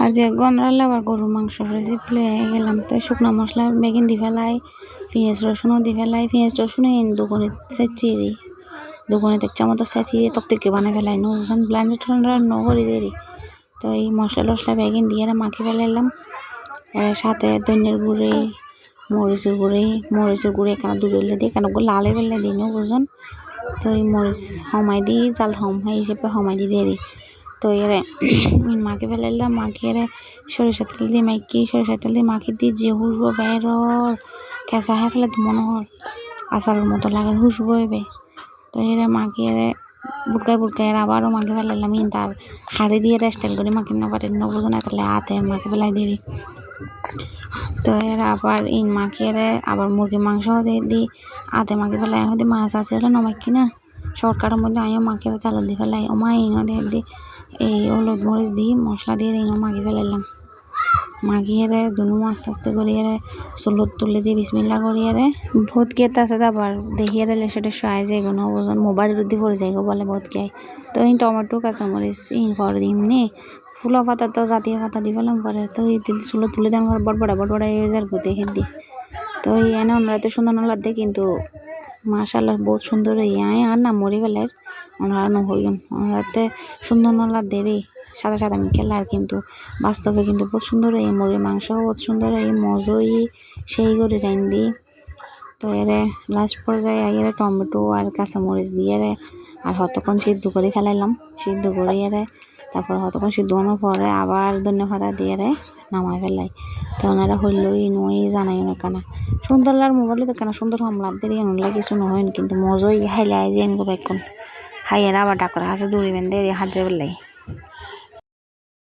আর যে গনরালে আবার গরুর মাংস রেসিপি লয়ে গেলাম। তো শুকনো মশলা বেগিন দি ফেলাই, পেঁয়াজ রসুনও দি ফেলাই, পেঁয়াজ রসুন দুগুনি চেঁচিয়ে দুগুনিতে চামচ চেঁচিয়ে তকতিকে বানাই ফেলাই নুন ব্লান্ডেড ন করে দেরি। তো এই মশলা টশলা বেগিন দিয়ে মাখি ফেলাইলাম। সাথে ধনিয়ার গুঁড়ি, মরিচের গুঁড়ি এখানে দুবেলে দিই, কেন লালে বেলে দিই নো বুঝুন। তো এই মরিচ হমাই দিই, জাল হমাই হিসেবে হমাই দিই দেরি। তো এর মাখি ফেলাইলাম, মাখিয়ে সরিষার তেল দিয়ে মাখি দিয়ে যে হুসবো বের কেঁচা হয়ে ফেলে মনে হয় আচারের মতো লাগে, হুসবো এবে। তো এরা মাখিয়ে বুটকায় আবারও মাখি ফেলাইলাম। তার হাড়ি দিয়ে স্টাইল করে মাখি না পারে ন বুঝুন, তাহলে হাতে মাখি ফেলাই দিই। তো এরা আবার মাখিয়ে আবার মুরগির মাংস দিই হাতে মাখি ফেলাই হয়তো মাছ আছে এটা নমাকি না শর্টকাটের মধ্যে আমিও মাখিয়ে তেল দিয়ে ফেলাই ওমা দিয়ে এই হলুদ মরিচ দিই মশলা দিয়ে মাখি ফেলাইলাম। মাখিয়ে দুনু আস্তে আস্তে করিয়ে চুলত তুলে দিয়ে বিসমিল্লা করিয়ে বহুত গেত আছে আবার দেখিয়ে সেটা সায় যায় কোনো ওজন মোবাইল রুদ্ধি পড়ে যায় বলে বহুত গায়। তো এই টমেটো কাঁচামরিচ পরে দিম নে ফুলা পাতা তো জাতীয় পাতা দি ফেলাম পরে। তো এই চুলো তুলে দেওয়ার বড়বড়া হয়ে যার গুতে খেয়ে তো এই এনে ওনারা তো সুন্দর না লাগবে কিন্তু মাশাআল্লাহ বহুত সুন্দর আর না মরি ফেলার ওনারা নহইন ওনারাতে সুন্দর না লাগবে রে সাদা মিকেল আর কিন্তু বাস্তবে কিন্তু বহুত সুন্দর এই মুরগির মাংস বহুত সুন্দর এই মজই সেই করে রান্ধি। তো এরে লাস্ট পর্যায়ে আইয়ে টমেটো আর কাঁচামরিচ দিয়ে আর হতক্ষণ সিদ্ধ করে ফেলাইলাম। সিদ্ধ করিয়ে তারপর হতক্ষণ সিদ্ধ হওয়ার পরে আবার ধনিয়া পাতা দিয়ে নামাই ফেলাই। তো ওনারা হইলই নই জানাই না কেনা সুন্দর লার মোবাইলে তো কেনা সুন্দর হামলার দিয়ে এনলা কিছু নহয় কিন্তু মজই খাইলে আই যে এনগো বাইকন খাইয়েরা আবার ডাক্তার হাসে দৌড়িবেন দিয়ে হাত যাবেলাই।